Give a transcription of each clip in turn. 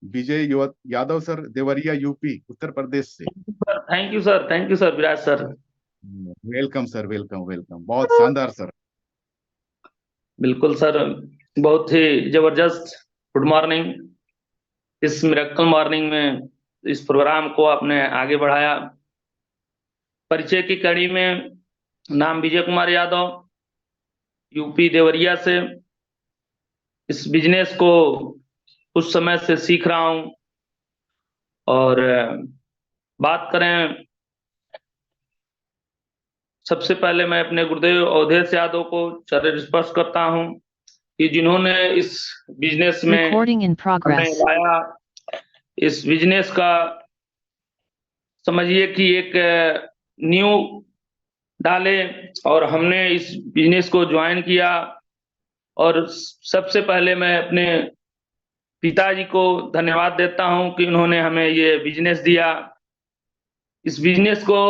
Vijay Yadav sir, Deoria UP Uttar Pradesh से। Thank you sir, thank you sir, Viraj sir. Welcome sir, welcome welcome, बहुत शानदार sir. बिल्कुल sir, बहुत ही जबरदस्त। Good morning. इस मिरेकल मॉर्निंग में इस प्रोग्राम को आपने आगे बढ़ाया। परिचय की कड़ी में, नाम विजय कुमार यादव, यूपी देवरिया से। इस बिजनेस को कुछ समय से सीख रहा हूं। और बात करें, सबसे पहले मैं अपने गुरुदेव अवधेश यादव को चरण स्पर्श करता हूं कि जिन्होंने इस बिजनेस में Recording in हमें progress. लाया। इस बिजनेस का समझिए कि एक न्यू डाले, और हमने इस बिजनेस को ज्वाइन किया। और सबसे पहले मैं अपने पिताजी को धन्यवाद देता हूं कि उन्होंने हमें ये बिजनेस दिया। इस बिजनेस को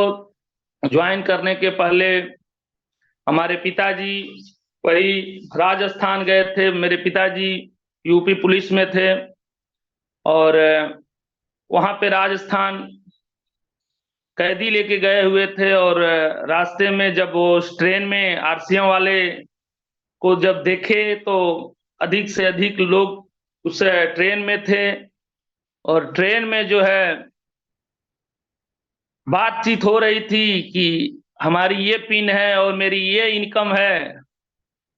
ज्वाइन करने के पहले हमारे पिताजी वही राजस्थान गए थे। मेरे पिताजी यूपी पुलिस में थे, और वहां पे राजस्थान कैदी लेके गए हुए थे। और रास्ते में जब वो उस ट्रेन में आरसीएम वाले को जब देखे, तो अधिक से अधिक लोग उस ट्रेन में थे। और ट्रेन में जो है बातचीत हो रही थी कि हमारी ये पिन है और मेरी ये इनकम है।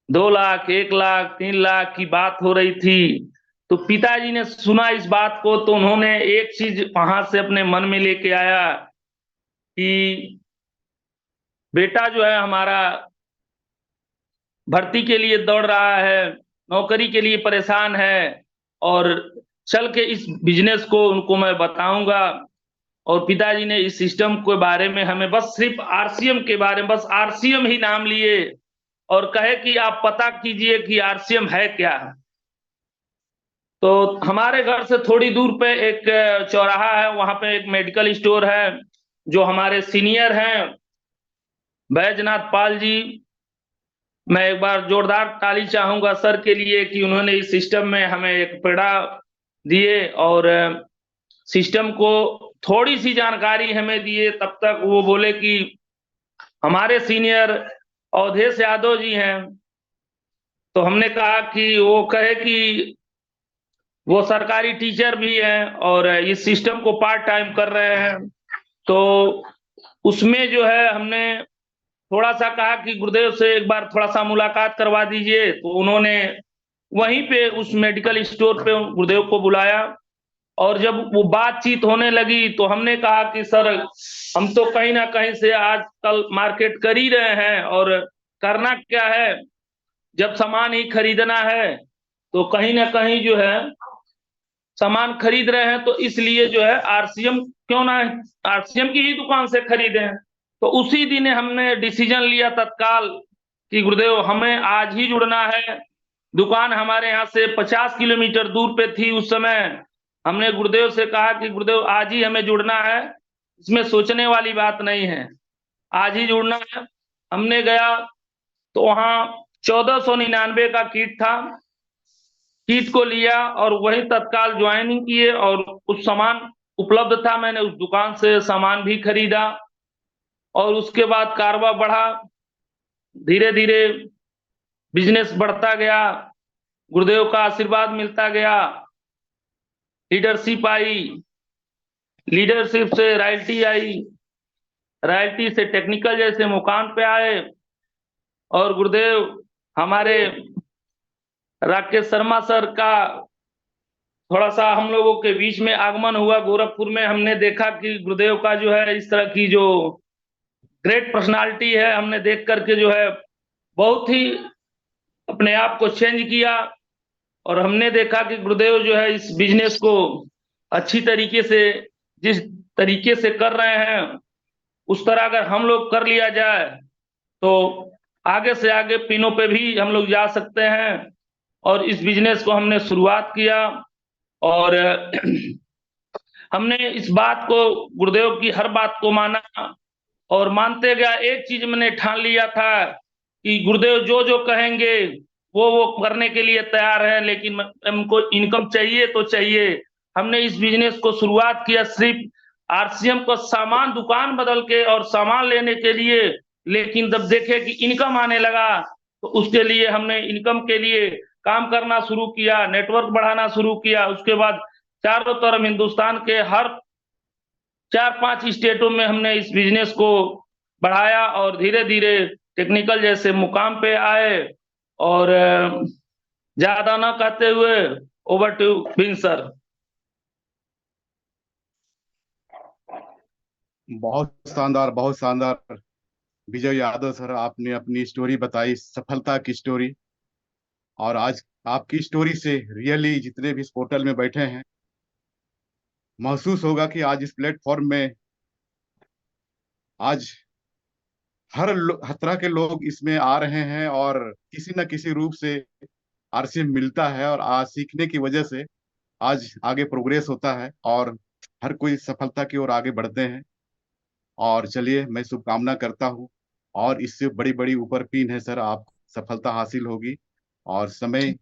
2 लाख, 1 लाख, 3 लाख की बात हो रही थी। तो पिताजी ने सुना इस बात को, तो उन्होंने एक चीज वहां से अपने मन में लेके आया कि बेटा जो है हमारा भर्ती के लिए दौड़ रहा है, नौकरी के लिए परेशान है, और चल के इस बिजनेस को उनको मैं बताऊंगा। और पिताजी ने इस सिस्टम के बारे में हमें बस सिर्फ आरसीएम के बारे में, बस आरसीएम ही नाम लिए और कहे कि आप पता कीजिए कि आरसीएम है क्या। तो हमारे घर से थोड़ी दूर पे एक चौराहा है, वहां पे एक मेडिकल स्टोर है। जो हमारे सीनियर हैं बैजनाथ पाल जी, मैं एक बार जोरदार ताली चाहूंगा सर के लिए कि उन्होंने इस सिस्टम में हमें एक पेड़ा दिए, और सिस्टम को थोड़ी सी जानकारी हमें दिए। तब तक वो बोले कि हमारे सीनियर अवधेश यादव जी हैं। तो हमने कहा कि वो कहे कि वो सरकारी टीचर भी हैं और इस सिस्टम को पार्ट टाइम कर रहे हैं। तो उसमें जो है हमने थोड़ा सा कहा कि गुरुदेव से एक बार थोड़ा सा मुलाकात करवा दीजिए। तो उन्होंने वहीं पे उस मेडिकल स्टोर पे गुरुदेव को बुलाया, और जब वो बातचीत होने लगी तो हमने कहा कि सर, हम तो कहीं ना कहीं से आजकल मार्केट कर ही रहे हैं, और करना क्या है, जब सामान ही खरीदना है तो कहीं ना कहीं जो है सामान खरीद रहे हैं, तो इसलिए जो है आरसीएम क्यों ना आरसीएम की ही दुकान से खरीदें। तो उसी दिन हमने डिसीजन लिया तत्काल कि गुरुदेव हमें आज ही जुड़ना है। दुकान हमारे यहाँ से 50 किलोमीटर दूर पे थी उस समय। हमने गुरुदेव से कहा कि गुरुदेव आज ही हमें जुड़ना है, इसमें सोचने वाली बात नहीं है, आज ही जुड़ना है। हमने गया तो वहाँ 1499 का किट था। किट को लिया और वही तत्काल ज्वाइनिंग किए, और कुछ सामान उपलब्ध था, मैंने उस दुकान से सामान भी खरीदा। और उसके बाद कारवा बढ़ा, धीरे धीरे बिजनेस बढ़ता गया, गुरुदेव का आशीर्वाद मिलता गया, लीडरशिप आई, लीडरशिप से रॉयल्टी आई, रॉयल्टी से टेक्निकल जैसे मुकाम पे आए। और गुरुदेव हमारे राकेश शर्मा सर का थोड़ा सा हम लोगों के बीच में आगमन हुआ गोरखपुर में। हमने देखा कि गुरुदेव का जो है इस तरह की जो ग्रेट पर्सनालिटी है, हमने देख करके जो है बहुत ही अपने आप को चेंज किया। और हमने देखा कि गुरुदेव जो है इस बिजनेस को अच्छी तरीके से, जिस तरीके से कर रहे हैं, उस तरह अगर हम लोग कर लिया जाए तो आगे से आगे पिनों पे भी हम लोग जा सकते हैं। और इस बिजनेस को हमने शुरुआत किया, और हमने इस बात को, गुरुदेव की हर बात को माना और मानते गया। एक चीज मैंने ठान लिया था कि गुरुदेव जो जो कहेंगे वो करने के लिए तैयार है, लेकिन हमको इनकम चाहिए तो चाहिए। हमने इस बिजनेस को शुरुआत किया सिर्फ आरसीएम को सामान दुकान बदल के और सामान लेने के लिए, लेकिन जब देखे कि इनकम आने लगा तो उसके लिए हमने इनकम के लिए काम करना शुरू किया, नेटवर्क बढ़ाना शुरू किया। उसके बाद चारों तरफ हिंदुस्तान के हर 4-5 स्टेटों में हमने इस बिजनेस को बढ़ाया और धीरे धीरे टेक्निकल जैसे मुकाम पे आए। और ज्यादा ना कहते हुए ओवर टू बिन सर। बहुत शानदार, बहुत शानदार विजय यादव सर, आपने अपनी स्टोरी बताई, सफलता की स्टोरी। और आज आपकी स्टोरी से रियली जितने भी इस पोर्टल में बैठे हैं, महसूस होगा कि आज इस प्लेटफॉर्म में आज हर तरह के लोग इसमें आ रहे हैं और किसी न किसी रूप से आरसीएम मिलता है, और आज सीखने की वजह से आज आगे प्रोग्रेस होता है और हर कोई सफलता की ओर आगे बढ़ते हैं। और चलिए, मैं शुभकामना करता हूँ, और इससे बड़ी बड़ी ऊपर पिन है सर, आप सफलता हासिल होगी। और समय